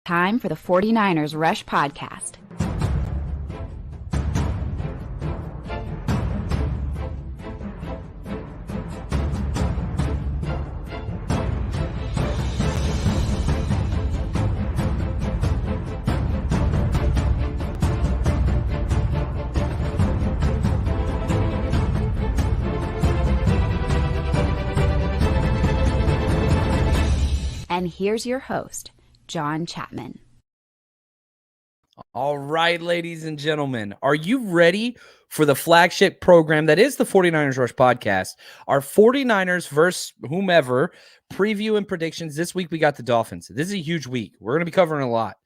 Time for the 49ers Rush Podcast. And here's your host, John Chapman. All right, ladies and gentlemen, are you ready for the flagship program that is the 49ers Rush Podcast? Our 49ers versus whomever preview and predictions. This week we got the Dolphins. This is a huge week. We're going to be covering a lot.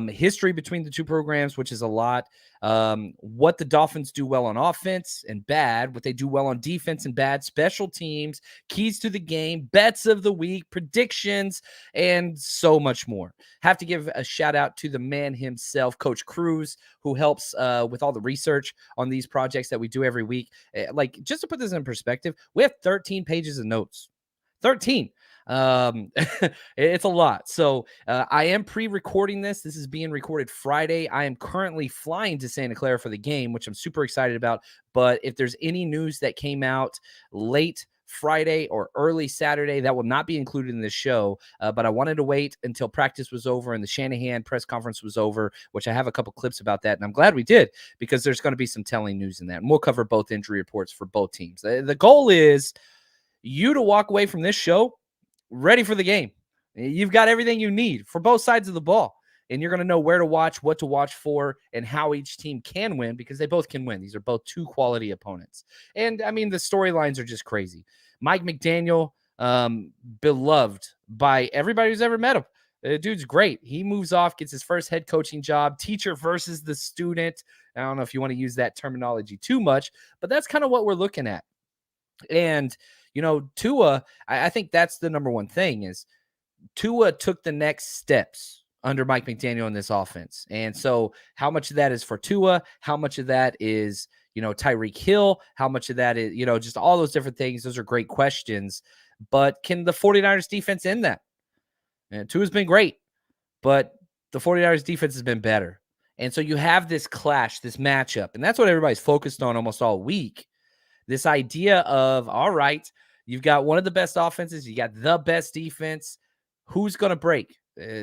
History between the two programs, which is a lot. What the Dolphins do well on offense and bad, what they do well on defense and bad, special teams, keys to the game, bets of the week, predictions, and so much more. Have to give a shout out to the man himself, Coach Cruz, who helps with all the research on these projects that we do every week. Like, just to put this in perspective, we have 13 pages of notes. 13. It's a lot. So I am pre-recording this. This is being recorded Friday. I am currently flying to Santa Clara for the game, which I'm super excited about. But if there's any news that came out late Friday or early Saturday, that will not be included in this show. But I wanted to wait until practice was over and the Shanahan press conference was over, which I have a couple clips about that. And I'm glad we did, because there's going to be some telling news in that. And we'll cover both injury reports for both teams. The goal is you to walk away from this show ready for the game. You've got everything you need for both sides of the ball, and you're going to know where to watch, what to watch for, and how each team can win, because they both can win. These are both two quality opponents. And, I mean, the storylines are just crazy. Mike McDaniel, beloved by everybody who's ever met him. The dude's great. He moves off, gets his first head coaching job, teacher versus the student. I don't know if you want to use that terminology too much, but that's kind of what we're looking at. And, you know, Tua, I think that's the number one thing is Tua took the next steps under Mike McDaniel in this offense. And so how much of that is for Tua? How much of that is, you know, Tyreek Hill? How much of that is, you know, just all those different things? Those are great questions. But can the 49ers defense end that? And Tua's been great, but the 49ers defense has been better. And so you have this clash, this matchup, and that's what everybody's focused on almost all week. This idea of, all right, you've got one of the best offenses, you got the best defense. Who's going to break?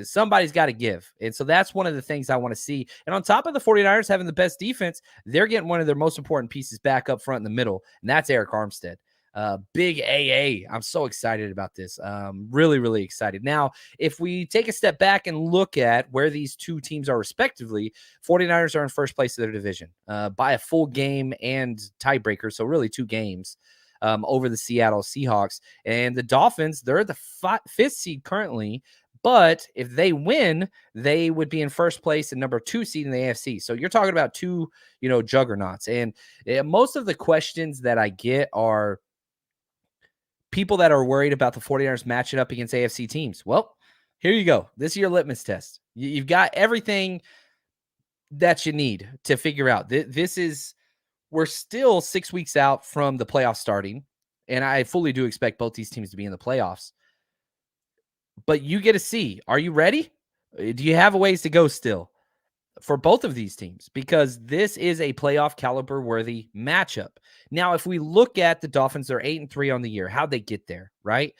Somebody's got to give. And so that's one of the things I want to see. And on top of the 49ers having the best defense, they're getting one of their most important pieces back up front in the middle, and that's Eric Armstead. Big AA. I'm so excited about this. Really, really excited. Now, if we take a step back and look at where these two teams are respectively, 49ers are in first place of their division by a full game and tiebreaker. So really 2 games over the Seattle Seahawks. And the Dolphins, they're the 5th seed currently. But if they win, they would be in first place and number 2 seed in the AFC. So you're talking about 2, you know, juggernauts. And most of the questions that I get are people that are worried about the 49ers matching up against AFC teams. Well, here you go. This is your litmus test. You've got everything that you need to figure out. We're still 6 weeks out from the playoffs starting, and I fully do expect both these teams to be in the playoffs. But you get to see, are you ready? Do you have a ways to go still for both of these teams? Because this is a playoff caliber worthy matchup. Now, if we look at the Dolphins, they're 8-3 on the year. How'd they get there, right?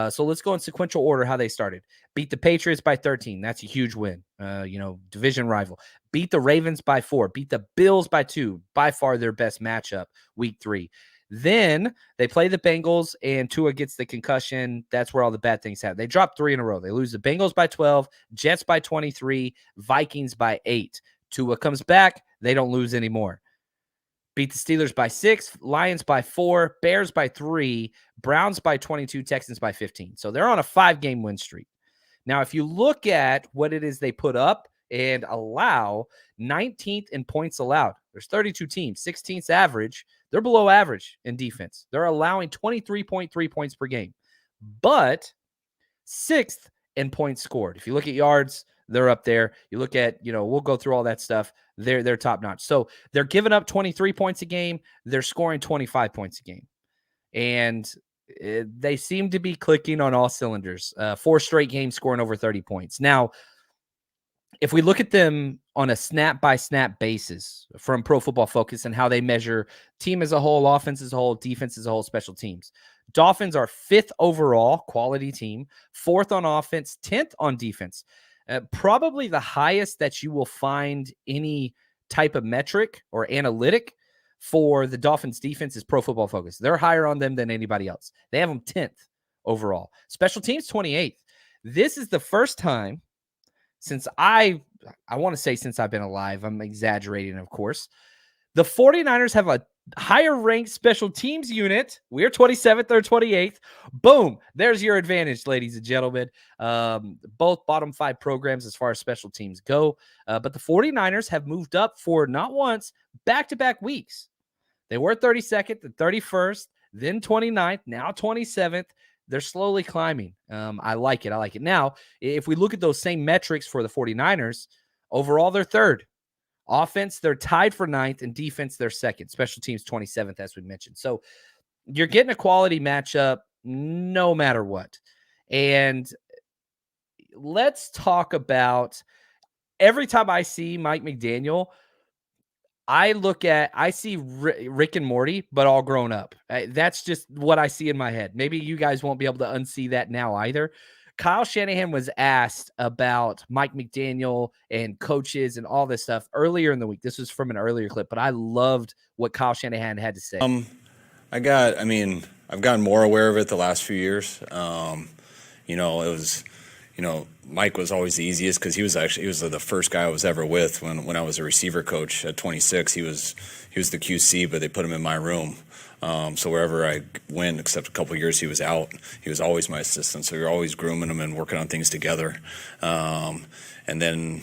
So let's go in sequential order how they started. Beat the Patriots by 13. That's a huge win. Division rival. Beat the Ravens by 4. Beat the Bills by 2. By far their best matchup, week 3. Then they play the Bengals, and Tua gets the concussion. That's where all the bad things happen. They drop 3 in a row. They lose the Bengals by 12, Jets by 23, Vikings by 8. Tua comes back. They don't lose anymore. Beat the Steelers by 6, Lions by 4, Bears by 3, Browns by 22, Texans by 15. So they're on a 5-game win streak. Now, if you look at what it is they put up and allow, 19th in points allowed. There's 32 teams, 16th average. They're below average in defense. They're allowing 23.3 points per game, but 6th in points scored. If you look at yards, they're up there. You look at, we'll go through all that stuff. They're top notch. So they're giving up 23 points a game. They're scoring 25 points a game. And they seem to be clicking on all cylinders. 4 straight games scoring over 30 points. Now, if we look at them on a snap-by-snap basis from Pro Football Focus and how they measure team as a whole, offense as a whole, defense as a whole, special teams, Dolphins are 5th overall quality team, 4th on offense, 10th on defense. Probably the highest that you will find any type of metric or analytic for the Dolphins defense is Pro Football Focus. They're higher on them than anybody else. They have them 10th overall. Special teams, 28th. This is the first time since I want to say since I've been alive, I'm exaggerating, of course. The 49ers have a higher ranked special teams unit. We're 27th or 28th. Boom. There's your advantage, ladies and gentlemen. Both bottom 5 programs as far as special teams go. But the 49ers have moved up for not once, back-to-back weeks. They were 32nd, the 31st, then 29th, now 27th. They're slowly climbing. I like it. I like it. Now, if we look at those same metrics for the 49ers, overall, they're 3rd. Offense, they're tied for 9th, and defense, they're 2nd. Special teams, 27th, as we mentioned. So you're getting a quality matchup no matter what. And let's talk about every time I see Mike McDaniel, I see Rick and Morty, but all grown up. That's just what I see in my head. Maybe you guys won't be able to unsee that now either. Kyle Shanahan was asked about Mike McDaniel and coaches and all this stuff earlier in the week. This was from an earlier clip, but I loved what Kyle Shanahan had to say. I've gotten more aware of it the last few years. Mike was always the easiest because he was the first guy I was ever with when I was a receiver coach at 26. He was the QC, but they put him in my room. So wherever I went, except a couple of years he was out, he was always my assistant. So we were always grooming him and working on things together. And then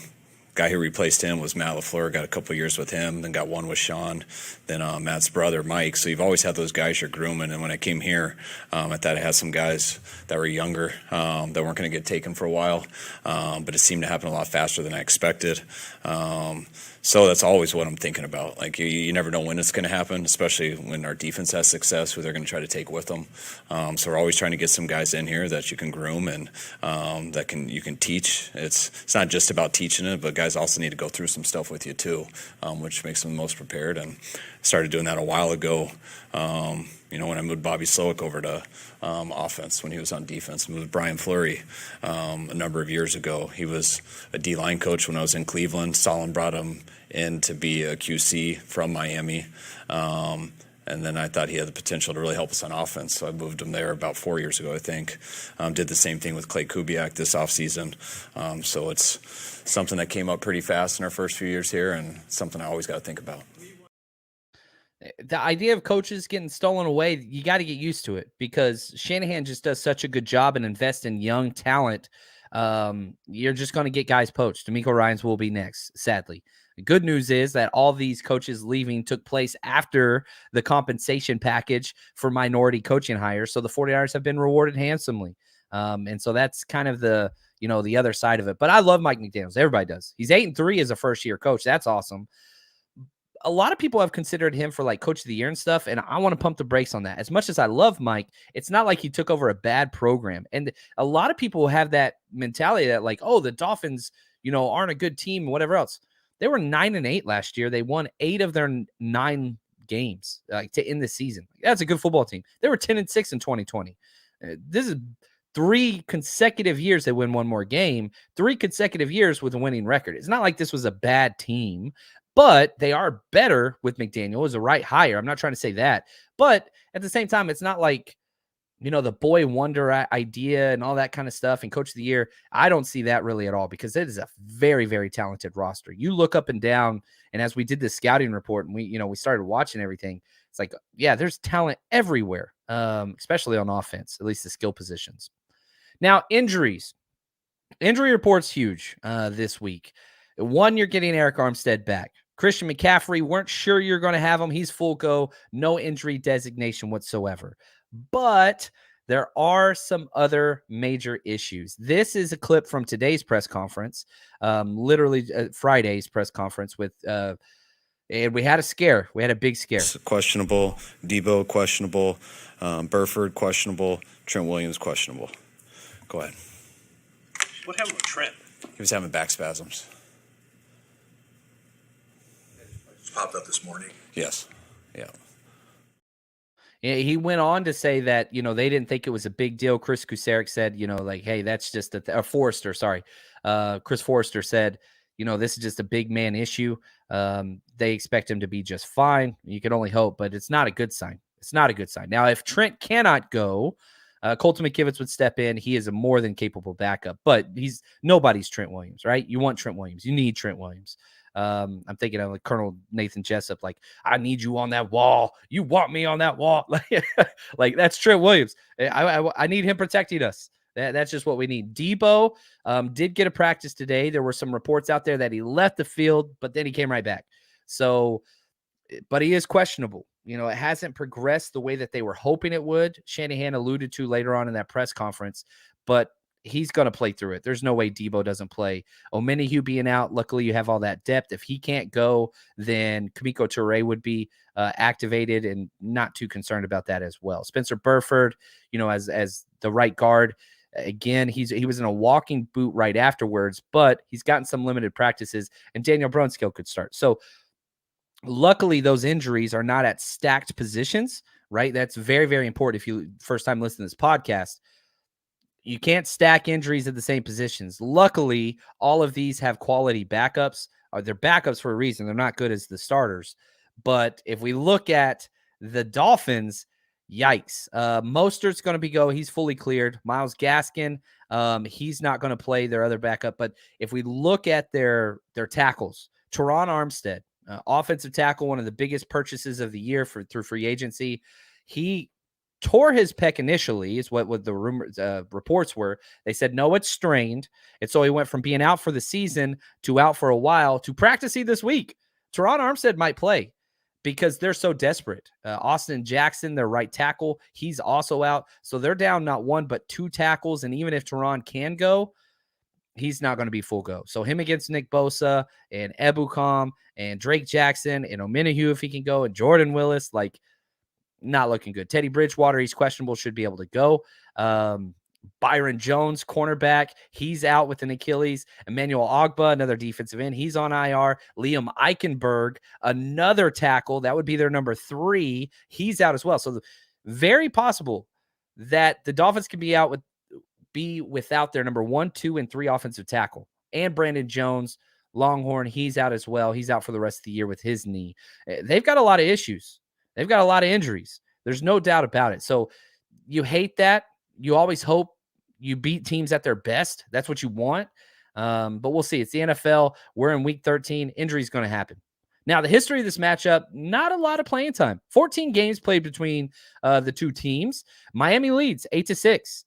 guy who replaced him was Matt LaFleur. Got a couple of years with him, then got one with Sean, then Matt's brother, Mike. So you've always had those guys you're grooming. And when I came here, I thought I had some guys that were younger that weren't going to get taken for a while. But it seemed to happen a lot faster than I expected. So that's always what I'm thinking about. Like you never know when it's going to happen, especially when our defense has success, who they're going to try to take with them. So we're always trying to get some guys in here that you can groom and you can teach. It's not just about teaching it, but guys also need to go through some stuff with you too, which makes them the most prepared. And started doing that a while ago. When I moved Bobby Slowick over to offense when he was on defense, moved Brian Fleury a number of years ago. He was a D-line coach when I was in Cleveland. Solon brought him in to be a QC from Miami. And then I thought he had the potential to really help us on offense, so I moved him there about 4 years ago, I think. Did the same thing with Clay Kubiak this offseason. So it's something that came up pretty fast in our first few years here and something I always got to think about. The idea of coaches getting stolen away, you got to get used to it because Shanahan just does such a good job and invest in young talent. You're just going to get guys poached. D'Amico Ryans will be next, sadly. The good news is that all these coaches leaving took place after the compensation package for minority coaching hires. So the 49ers have been rewarded handsomely. And so that's kind of the other side of it. But I love Mike McDaniel. Everybody does. He's 8-3 as a first-year coach. That's awesome. A lot of people have considered him for like coach of the year and stuff. And I want to pump the brakes on that. As much as I love Mike, it's not like he took over a bad program. And a lot of people have that mentality that like, oh, the Dolphins, aren't a good team, whatever else. They were 9-8 last year. They won 8 of their 9 games to end the season. That's a good football team. They were 10-6 in 2020. This is 3 consecutive years they win one more game, 3 consecutive years with a winning record. It's not like this was a bad team. But they are better with McDaniel as a right hire. I'm not trying to say that. But at the same time, it's not like, the boy wonder idea and all that kind of stuff and coach of the year. I don't see that really at all because it is a very, very talented roster. You look up and down, and as we did the scouting report and we started watching everything, it's like, yeah, there's talent everywhere, especially on offense, at least the skill positions. Now, injuries. Injury report's huge this week. One, you're getting Eric Armstead back. Christian McCaffrey, weren't sure you're going to have him. He's full go, no injury designation whatsoever. But there are some other major issues. This is a clip from today's press conference, literally Friday's press conference with and we had a scare. We had a big scare. Questionable. Debo, questionable. Burford, questionable. Trent Williams, questionable. Go ahead. What happened with Trent? He was having back spasms. It's popped up this morning. Yes. Yeah. Yeah, he went on to say that, they didn't think it was a big deal. Chris Kusarik said, like, hey, that's just Forrester, sorry. Chris Forrester said, this is just a big man issue. They expect him to be just fine. You can only hope, but it's not a good sign. It's not a good sign. Now, if Trent cannot go, Colton McKivitz would step in. He is a more than capable backup, but nobody's Trent Williams, right? You want Trent Williams. You need Trent Williams. I'm thinking of like Colonel Nathan Jessup, like, I need you on that wall. You want me on that wall. Like that's Trent Williams. I need him protecting us. That's just what we need. Debo did get a practice today. There were some reports out there that he left the field, but then he came right back. So, but he is questionable. It hasn't progressed the way that they were hoping it would. Shanahan alluded to later on in that press conference, but he's going to play through it. There's no way Debo doesn't play. Omenihu being out, luckily you have all that depth. If he can't go, then Kamiko Toure would be activated, and not too concerned about that as well. Spencer Burford, as the right guard, again, he was in a walking boot right afterwards, but he's gotten some limited practices, and Daniel Brunskill could start. So luckily those injuries are not at stacked positions, right? That's very, very important. If you first time listening to this podcast, you can't stack injuries at the same positions. Luckily, all of these have quality backups. They're backups for a reason. They're not good as the starters. But if we look at the Dolphins, yikes. Mostert's going to go. He's fully cleared. Myles Gaskin, he's not going to play, their other backup. But if we look at their tackles, Teron Armstead, offensive tackle, one of the biggest purchases of the year through free agency, he tore his pec initially, is what the rumors reports were. They said, no, it's strained. And so he went from being out for the season to out for a while to practicing this week. Teron Armstead might play because they're so desperate. Austin Jackson, their right tackle, he's also out. So they're down not one, but two tackles. And even if Teron can go, he's not going to be full go. So him against Nick Bosa and Ebukam and Drake Jackson and Omenihu, if he can go, and Jordan Willis, like, not looking good. Teddy Bridgewater, he's questionable, should be able to go. Byron Jones, cornerback, he's out with an Achilles. Emmanuel Ogbah, another defensive end, he's on IR. Liam Eichenberg, another tackle, that would be their number 3. He's out as well. So very possible that the Dolphins can be without their number 1, 2, and 3 offensive tackle. And Brandon Jones, Longhorn, he's out as well. He's out for the rest of the year with his knee. They've got a lot of issues. They've got a lot of injuries. There's no doubt about it. So you hate that. You always hope you beat teams at their best. That's what you want. But we'll see. It's the NFL. We're in week 13. Injury is going to happen. Now, the history of this matchup, not a lot of playing time. 14 games played between the two teams. Miami leads 8-6.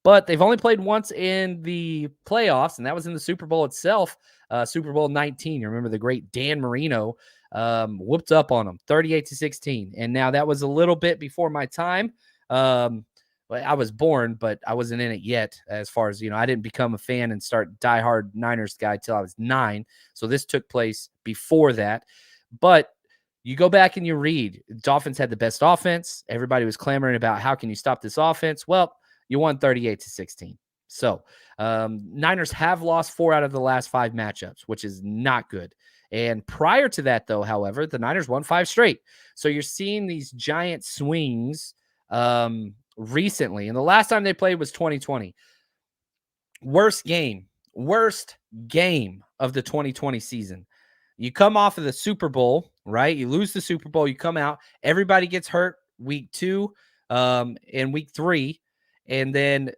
But they've only played once in the playoffs, and that was in the Super Bowl itself, Super Bowl 19. You remember the great Dan Marino whooped up on them 38-16. And now that was a little bit before my time. I was born, but I wasn't in it yet. As far as, I didn't become a fan and start diehard Niners guy till I was 9. So this took place before that. But you go back and you read, Dolphins had the best offense. Everybody was clamoring about how can you stop this offense? Well, you won 38-16. So Niners have lost 4 out of the last 5 matchups, which is not good. And prior to that, though, however, the Niners won 5 straight. So you're seeing these giant swings recently. And the last time they played was 2020. Worst game of the 2020 season. You come off of the Super Bowl, right? You lose the Super Bowl. You come out. Everybody gets hurt week 2 and week 3. And then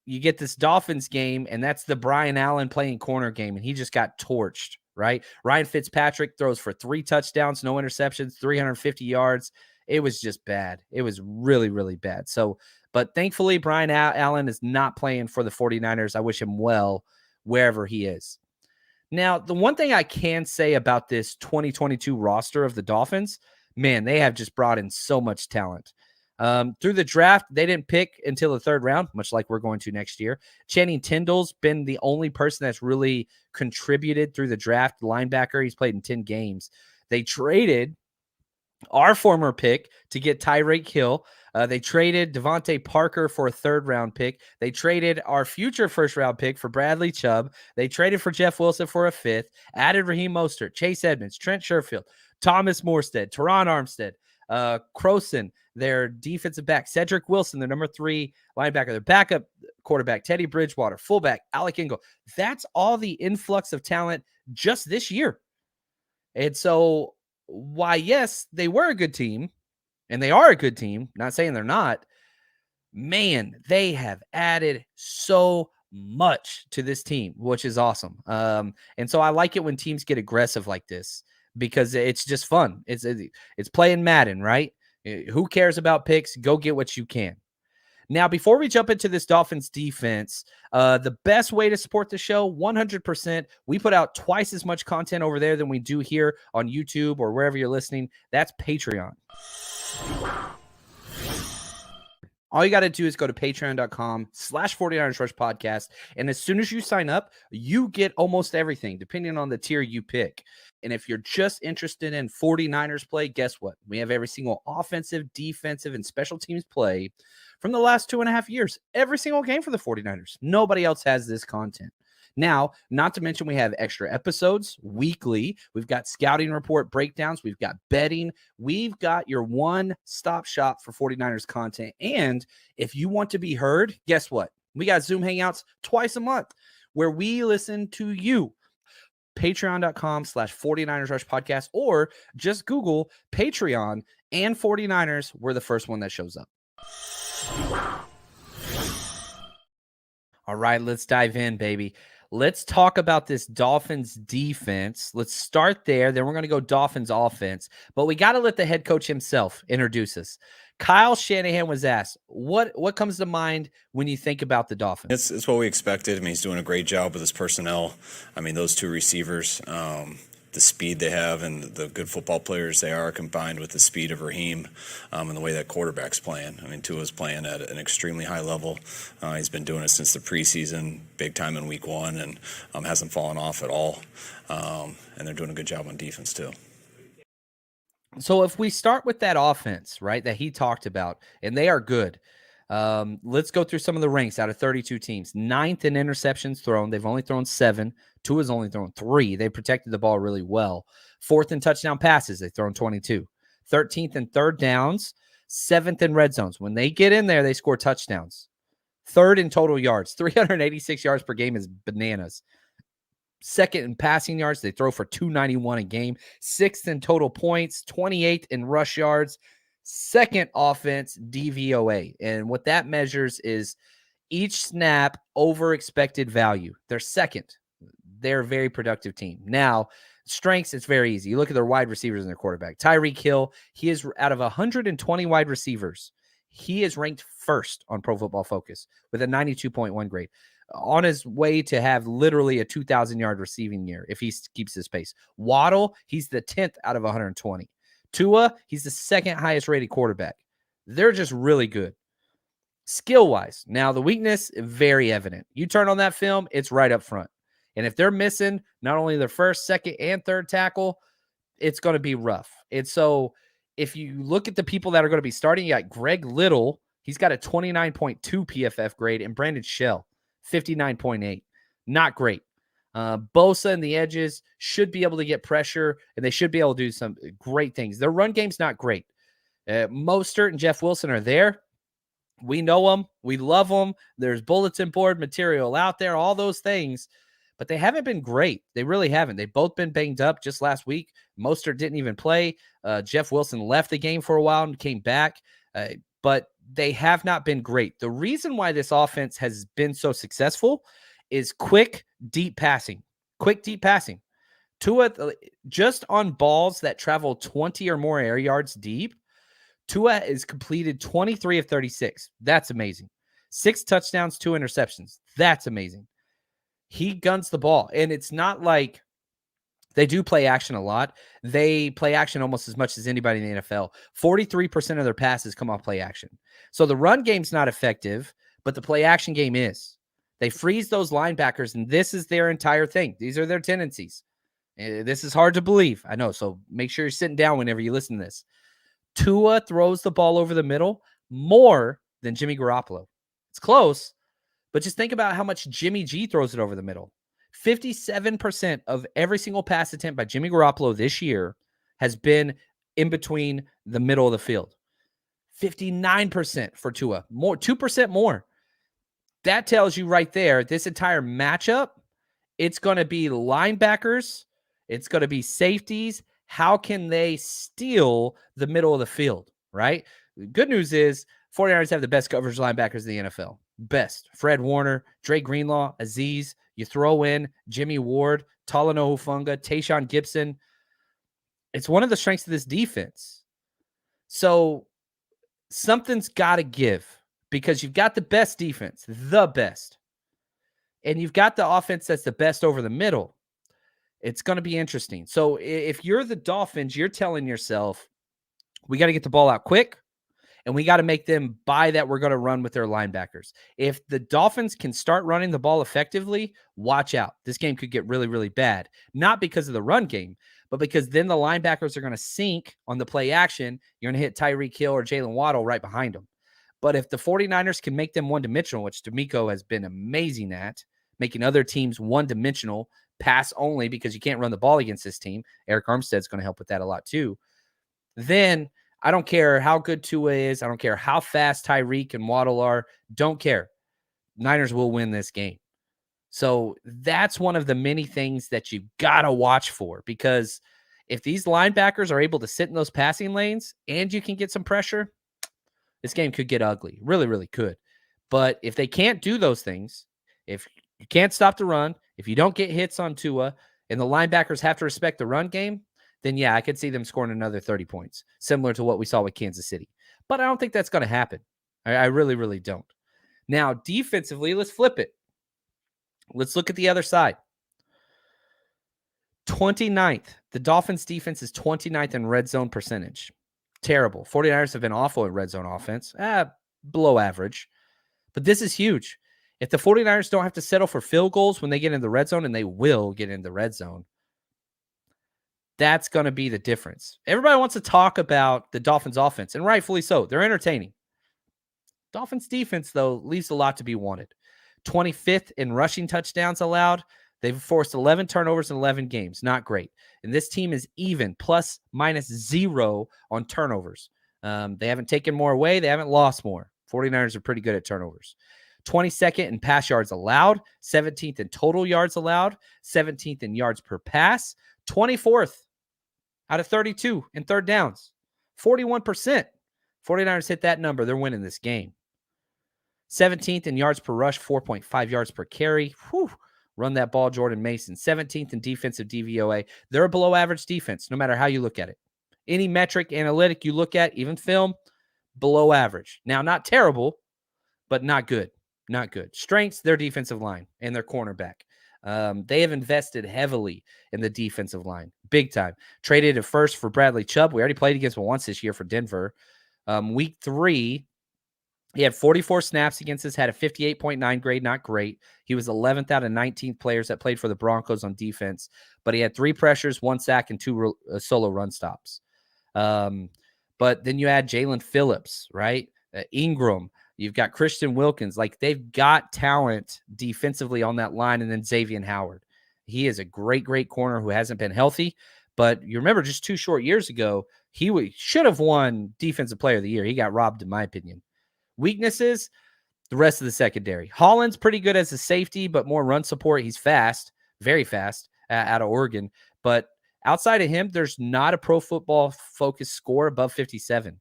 you get this Dolphins game, and that's the Brian Allen playing corner game, and he just got torched, right? Ryan Fitzpatrick throws for 3 touchdowns, no interceptions, 350 yards. It was just bad. It was really, really bad. So, but thankfully, Brian Allen is not playing for the 49ers. I wish him well wherever he is. Now, the one thing I can say about this 2022 roster of the Dolphins, man, they have just brought in so much talent. Through the draft, they didn't pick until the 3rd round, much like we're going to next year. Channing Tindall's been the only person that's really contributed through the draft. Linebacker, he's played in 10 games. They traded our former pick to get Tyreek Hill. They traded Devontae Parker for a 3rd-round pick. They traded our future 1st-round pick for Bradley Chubb. They traded for Jeff Wilson for a 5th, added Raheem Mostert, Chase Edmonds, Trent Sherfield, Thomas Morstead, Teron Armstead, Croson, their defensive back, Cedric Wilson, their number 3 linebacker, their backup quarterback, Teddy Bridgewater, fullback, Alec Ingle. That's all the influx of talent just this year. And so, why, yes, they were a good team, and they are a good team, not saying they're not, man, they have added so much to this team, which is awesome. And so I like it when teams get aggressive like this because it's just fun. It's playing Madden, right? Who cares about picks? Go get what you can. Now, before we jump into this Dolphins defense, the best way to support the show, 100%, we put out twice as much content over there than we do here on YouTube or wherever you're listening. That's Patreon. All you got to do is go to patreon.com/49ers Rush Podcast. And as soon as you sign up, you get almost everything, depending on the tier you pick. And if you're just interested in 49ers play, guess what? We have every single offensive, defensive, and special teams play from the last 2.5 years. Every single game for the 49ers. Nobody else has this content. Now, not to mention we have extra episodes weekly. We've got scouting report breakdowns. We've got betting. We've got your one-stop shop for 49ers content. And if you want to be heard, guess what? We got Zoom Hangouts twice a month where we listen to you. Patreon.com/49ers Rush Podcast, or just Google Patreon and 49ers. We're the first one that shows up. All right, let's dive in, baby. Let's talk about this Dolphins defense. Let's start there. Then we're going to go Dolphins offense. But we got to let the head coach himself introduce us. Kyle Shanahan was asked, what comes to mind when you think about the Dolphins? It's what we expected. I mean, he's doing a great job with his personnel. I mean, those 2 receivers, the speed they have and the good football players they are, combined with the speed of Raheem and the way that quarterback's playing. I mean, Tua's playing at an extremely high level. He's been doing it since the preseason, big time in week 1, and hasn't fallen off at all. And they're doing a good job on defense too. So if we start with that offense, right, that he talked about, and they are good. Let's go through some of the ranks out of 32 teams. 9th in interceptions thrown. They've only thrown 7. Tua's only thrown 3. They protected the ball really well. 4th in touchdown passes. They've thrown 22. 13th in 3rd downs. 7th in red zones. When they get in there, they score touchdowns. 3rd in total yards. 386 yards per game is bananas. 2nd in passing yards. They throw for 291 a game. 6th in total points. 28th in rush yards. 2nd offense DVOA. And what that measures is each snap over expected value. They're 2nd. They're a very productive team. Now, strengths, it's very easy. You look at their wide receivers and their quarterback. Tyreek Hill, he is out of 120 wide receivers. He is ranked 1st on Pro Football Focus with a 92.1 grade. On his way to have literally a 2,000-yard receiving year if he keeps his pace. Waddle, he's the 10th out of 120. Tua, he's the 2nd highest rated quarterback. They're just really good. Skill-wise, now the weakness, very evident. You turn on that film, it's right up front. And if they're missing not only their 1st, 2nd, and 3rd tackle, it's going to be rough. And so if you look at the people that are going to be starting, you got Greg Little. He's got a 29.2 PFF grade, and Brandon Shell, 59.8. Not great. Bosa and the edges should be able to get pressure, and they should be able to do some great things. Their run game's not great. Mostert and Jeff Wilson are there. We know them. We love them. There's bulletin board material out there, all those things. But they haven't been great. They really haven't. They've both been banged up just last week. Mostert didn't even play. Jeff Wilson left the game for a while and came back. But they have not been great. The reason why this offense has been so successful is quick, deep passing. Quick, deep passing. Tua, just on balls that travel 20 or more air yards deep, Tua is completed 23 of 36. That's amazing. 6 touchdowns, 2 interceptions. That's amazing. He guns the ball. And it's not like they do play action a lot. They play action almost as much as anybody in the NFL. 43% of their passes come off play action. So the run game's not effective, but the play action game is. They freeze those linebackers, and this is their entire thing. These are their tendencies. This is hard to believe. I know, so make sure you're sitting down whenever you listen to this. Tua throws the ball over the middle more than Jimmy Garoppolo. It's close, but just think about how much Jimmy G throws it over the middle. 57% of every single pass attempt by Jimmy Garoppolo this year has been in between the middle of the field. 59% for Tua, more 2% more. That tells you right there, this entire matchup, it's going to be linebackers, it's going to be safeties. How can they steal the middle of the field, right? The good news is 49ers have the best coverage linebackers in the NFL. Best. Fred Warner, Dre Greenlaw, Azeez. You throw in Jimmy Ward, Talanoa Hufanga, Tayshaun Gibson. It's one of the strengths of this defense. So something's got to give because you've got the best defense, the best. And you've got the offense that's the best over the middle. It's going to be interesting. So if you're the Dolphins, you're telling yourself, we got to get the ball out quick, and we got to make them buy that we're going to run with their linebackers. If the Dolphins can start running the ball effectively, watch out. This game could get really, really bad. Not because of the run game, but because then the linebackers are going to sink on the play action. You're going to hit Tyreek Hill or Jalen Waddle right behind them. But if the 49ers can make them one-dimensional, which D'Amico has been amazing at, making other teams one-dimensional, pass only because you can't run the ball against this team. Eric Armstead's going to help with that a lot too. Then I don't care how good Tua is. I don't care how fast Tyreek and Waddle are. Don't care. Niners will win this game. So that's one of the many things that you got to watch for, because if these linebackers are able to sit in those passing lanes and you can get some pressure, this game could get ugly. Really, really could. But if they can't do those things, if you can't stop the run, if you don't get hits on Tua, and the linebackers have to respect the run game, then yeah, I could see them scoring another 30 points, similar to what we saw with Kansas City. But I don't think that's going to happen. I really, really don't. Now, defensively, let's flip it. Let's look at the other side. 29th. The Dolphins defense is 29th in red zone percentage. Terrible. 49ers have been awful at red zone offense. Below average. But this is huge. If the 49ers don't have to settle for field goals when they get in the red zone, and they will get in the red zone, that's going to be the difference. Everybody wants to talk about the Dolphins offense, and rightfully so. They're entertaining. Dolphins defense, though, leaves a lot to be wanted. 25th in rushing touchdowns allowed. They've forced 11 turnovers in 11 games. Not great. And this team is even, plus minus 0 on turnovers. They haven't taken more away. They haven't lost more. 49ers are pretty good at turnovers. 22nd in pass yards allowed. 17th in total yards allowed. 17th in yards per pass. 24th out of 32 in third downs. 41%. 49ers hit that number. They're winning this game. 17th in yards per rush, 4.5 yards per carry. Whew. Run that ball, Jordan Mason. 17th in defensive DVOA. They're a below average defense, no matter how you look at it. Any metric, analytic you look at, even film, below average. Now, not terrible, but not good. Not good. Strengths, their defensive line and their cornerback. They have invested heavily in the defensive line. Big time. Traded at first for Bradley Chubb. We already played against him once this year for Denver. Week 3, he had 44 snaps against us, had a 58.9 grade, not great. He was 11th out of 19 players that played for the Broncos on defense, but he had 3 pressures, 1 sack, and 2 solo run stops. But then you add Jalen Phillips, right? Ingram. You've got Christian Wilkins. Like, they've got talent defensively on that line, and then Xavier Howard. He is a great, great corner who hasn't been healthy, but you remember just 2 short years ago, he should have won Defensive Player of the Year. He got robbed, in my opinion. Weaknesses, the rest of the secondary. Holland's pretty good as a safety, but more run support. He's fast, very fast out of Oregon. But outside of him, there's not a Pro Football Focus score above 57.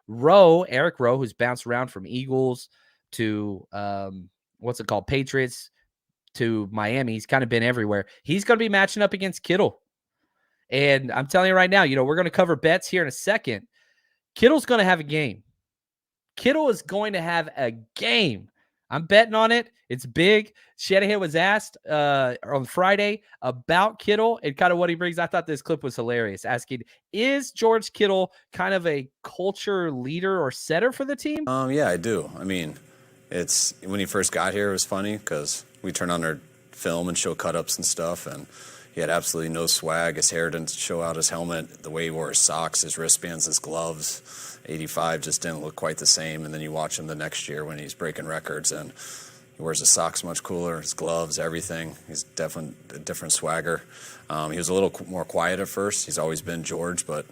Eric Rowe, who's bounced around from Eagles to, Patriots to Miami. He's kind of been everywhere. He's going to be matching up against Kittle. And I'm telling you right now, we're going to cover bets here in a second. Kittle's going to have a game. Kittle is going to have a game. I'm betting on it. It's big. Shanahan was asked on Friday about Kittle and kind of what he brings. I thought this clip was hilarious, asking, is George Kittle kind of a culture leader or setter for the team? Yeah, I do. I mean, it's when he first got here, it was funny because we turn on our film and show cut-ups and stuff, and He had absolutely no swag. His hair didn't show out his helmet. The way he wore his socks, his wristbands, his gloves. 85 just didn't look quite the same. And then you watch him the next year when he's breaking records, and he wears his socks much cooler, his gloves, everything. He's definitely a different swagger. He was a little more quiet at first. He's always been George, but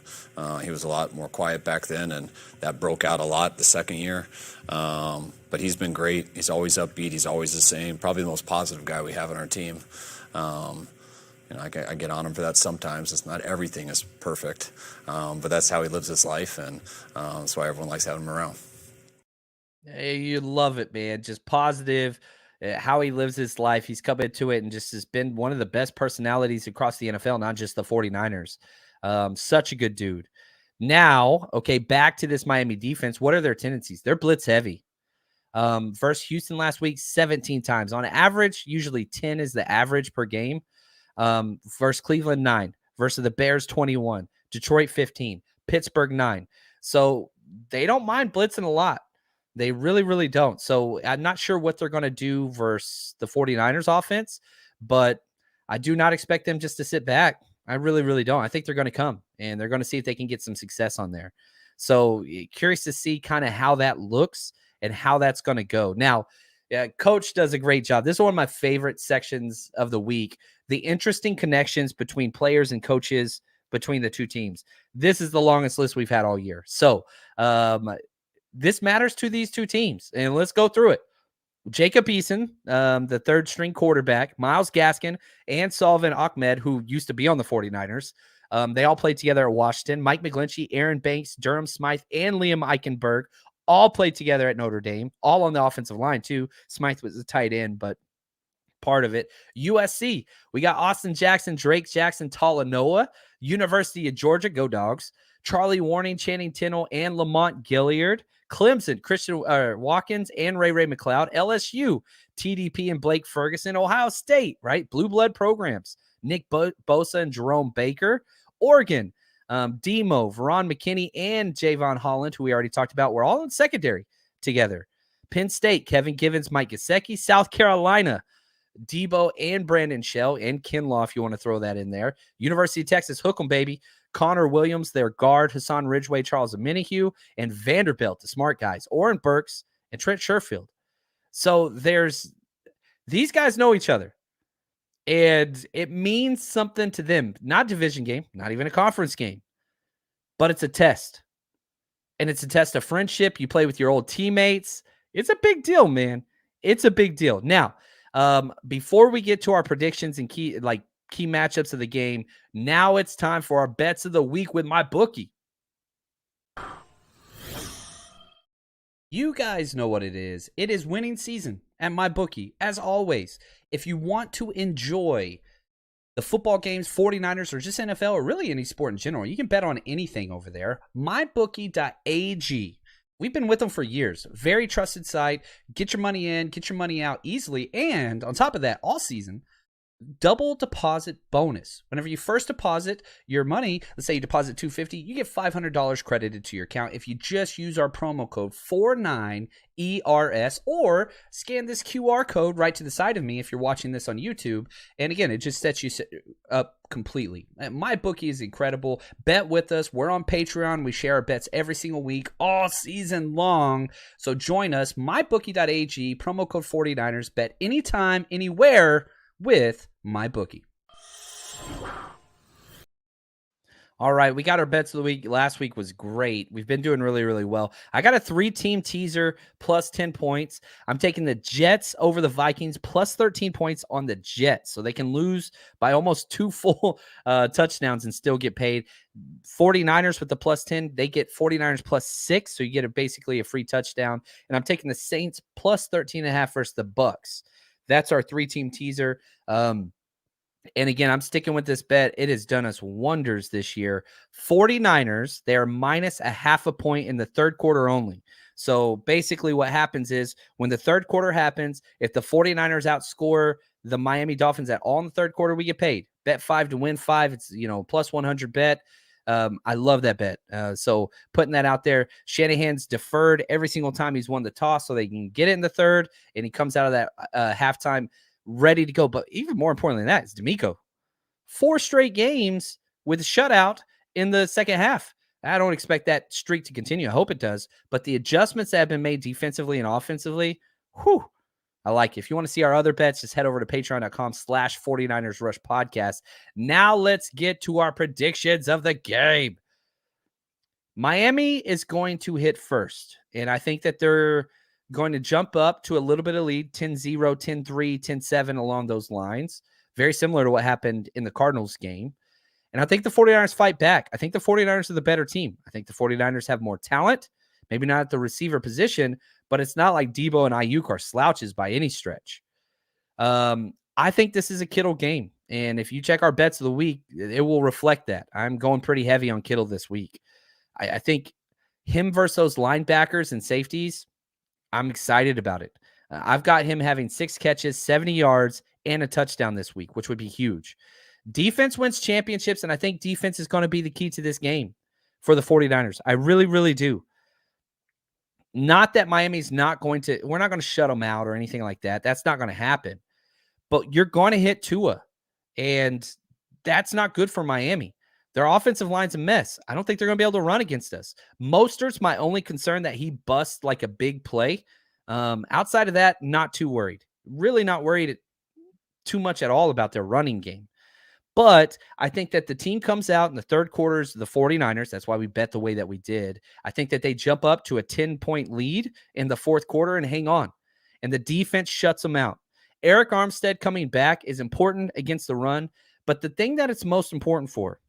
he was a lot more quiet back then, and that broke out a lot the second year. But he's been great. He's always upbeat. He's always the same. Probably the most positive guy we have on our team. I get on him for that sometimes. It's not everything is perfect, but that's how he lives his life, and that's why everyone likes having him around. Hey, you love it, man. Just positive, how he lives his life. He's come into it and just has been one of the best personalities across the NFL, not just the 49ers. Such a good dude. Now, okay, back to this Miami defense. What are their tendencies? They're blitz heavy. Versus Houston last week, 17 times. On average, usually 10 is the average per game. Versus Cleveland, 9. Versus the Bears, 21. Detroit, 15. Pittsburgh, 9. So they don't mind blitzing a lot. They really, really don't. So I'm not sure what they're going to do versus the 49ers offense, but I do not expect them just to sit back. I really, really don't. I think they're going to come, and they're going to see if they can get some success on there. So curious to see kind of how that looks and how that's going to go. Now, Coach does a great job. This is one of my favorite sections of the week, the interesting connections between players and coaches between the two teams. This is the longest list we've had all year. So, this matters to these two teams, and let's go through it. Jacob Eason, the third-string quarterback, Myles Gaskin, and Sullivan Ahmed, who used to be on the 49ers. They all played together at Washington. Mike McGlinchey, Aaron Banks, Durham Smythe, and Liam Eichenberg all played together at Notre Dame, all on the offensive line, too. Smythe was a tight end, but part of it. USC, we got Austin Jackson, Drake Jackson, Talanoa. University of Georgia, go Dogs. Charlie Warning, Channing Tindall, and Lamont Gilliard. Clemson, Christian Watkins, and Ray McLeod. LSU, TDP and Blake Ferguson. Ohio State, right? Blue blood programs. Nick Bosa and Jerome Baker. Oregon, Demo, Veron McKinney, and Javon Holland, who we already talked about, were all in secondary together. Penn State, Kevin Givens, Mike Gesicki. South Carolina, Debo and Brandon Shell, and Kinlaw, if you want to throw that in there. University of Texas, hook 'em, baby. Connor Williams, their guard, Hassan Ridgeway, Charles Omenihu, and Vanderbilt, the smart guys, Oren Burks and Trent Sherfield. So these guys know each other, and it means something to them. Not a division game, not even a conference game, but it's a test, and it's a test of friendship. You play with your old teammates. It's a big deal, man. It's a big deal. Now, before we get to our predictions and key matchups of the game, now it's time for our bets of the week with my bookie. You guys know what it is. It is winning season at my bookie. As always, if you want to enjoy the football games, 49ers, or just NFL, or really any sport in general, you can bet on anything over there. MyBookie.ag. We've been with them for years. Very trusted site. Get your money in, get your money out easily. And on top of that, all season, double deposit bonus. Whenever you first deposit your money, let's say you deposit $250, you get $500 credited to your account if you just use our promo code 49ERS, or scan this QR code right to the side of me if you're watching this on YouTube. And again, it just sets you up completely. My bookie is incredible. Bet with us. We're on Patreon. We share our bets every single week, all season long. So join us, mybookie.ag, promo code 49ers. Bet anytime, anywhere with MyBookie. All right, we got our bets of the week. Last week was great. We've been doing really, really well. I got a 3-team teaser plus 10 points. I'm taking the Jets over the Vikings plus 13 points on the Jets, so they can lose by almost 2 full touchdowns and still get paid. 49ers with the plus 10, they get 49ers plus 6, so you get basically a free touchdown. And I'm taking the Saints plus 13.5 versus the Bucks. That's our 3-team teaser. And again, I'm sticking with this bet. It has done us wonders this year. 49ers, they are minus a half a point in the third quarter only. So basically what happens is when the third quarter happens, if the 49ers outscore the Miami Dolphins at all in the third quarter, we get paid. Bet 5 to win 5. It's, plus 100 bet. I love that bet. So putting that out there, Shanahan's deferred every single time he's won the toss so they can get it in the third, and he comes out of that halftime ready to go. But even more importantly than that is D'Amico. 4 straight games with a shutout in the second half. I don't expect that streak to continue. I hope it does. But the adjustments that have been made defensively and offensively, whew, I like it. If you want to see our other bets, just head over to patreon.com/49ers Rush Podcast. Now let's get to our predictions of the game. Miami is going to hit first, and I think that they're going to jump up to a little bit of lead, 10-0, 10-3, 10-7 along those lines. Very similar to what happened in the Cardinals game. And I think the 49ers fight back. I think the 49ers are the better team. I think the 49ers have more talent, maybe not at the receiver position, but it's not like Debo and Ayuk are slouches by any stretch. I think this is a Kittle game. And if you check our bets of the week, it will reflect that. I'm going pretty heavy on Kittle this week. I think him versus those linebackers and safeties, I'm excited about it. I've got him having 6 catches, 70 yards, and a touchdown this week, which would be huge. Defense wins championships, and I think defense is going to be the key to this game for the 49ers. I really, really do. Not that Miami's not going to, we're not going to shut them out or anything like that. That's not going to happen. But you're going to hit Tua, and that's not good for Miami. Their offensive line's a mess. I don't think they're going to be able to run against us. Mostert's my only concern, that he busts like a big play. Outside of that, not too worried. Really not worried too much at all about their running game. But I think that the team comes out in the third quarters, the 49ers, that's why we bet the way that we did. I think that they jump up to a 10-point lead in the fourth quarter and hang on. And the defense shuts them out. Eric Armstead coming back is important against the run. But the thing that it's most important for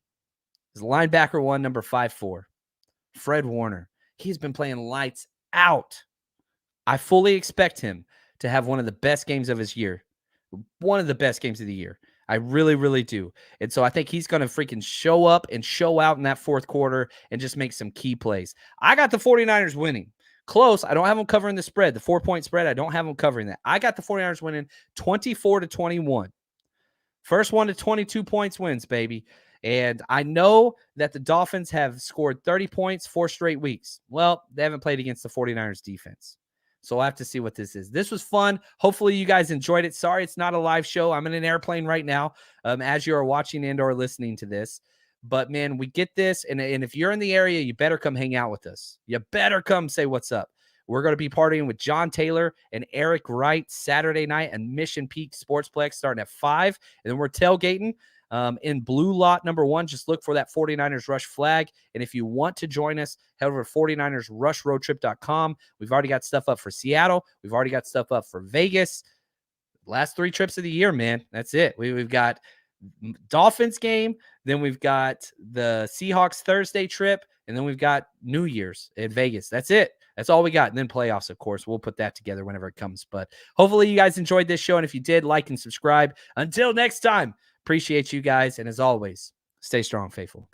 is linebacker 1, number 5'4", Fred Warner. He's been playing lights out. I fully expect him to have one of the best games of his year. One of the best games of the year. I really, really do. And so I think he's going to freaking show up and show out in that fourth quarter and just make some key plays. I got the 49ers winning. Close. I don't have them covering the spread. The 4-point spread, I don't have them covering that. I got the 49ers winning 24-21. First 1 to 22 points wins, baby. And I know that the Dolphins have scored 30 points 4 straight weeks. Well, they haven't played against the 49ers defense. So I'll have to see what this is. This was fun. Hopefully you guys enjoyed it. Sorry, it's not a live show. I'm in an airplane right now as you are watching and or listening to this. But, man, we get this. And if you're in the area, you better come hang out with us. You better come say what's up. We're going to be partying with John Taylor and Eric Wright Saturday night at Mission Peak Sportsplex starting at 5. And then we're tailgating in blue lot number 1. Just look for that 49ers Rush flag. And if you want to join us, head over to 49ersrushroadtrip.com. We've already got stuff up for Seattle. We've already got stuff up for Vegas. Last 3 trips of the year, man. That's it. We've got Dolphins game. Then we've got the Seahawks Thursday trip. And then we've got New Year's at Vegas. That's it. That's all we got. And then playoffs, of course. We'll put that together whenever it comes. But hopefully you guys enjoyed this show. And if you did, like and subscribe. Until next time, appreciate you guys. And as always, stay strong, faithful.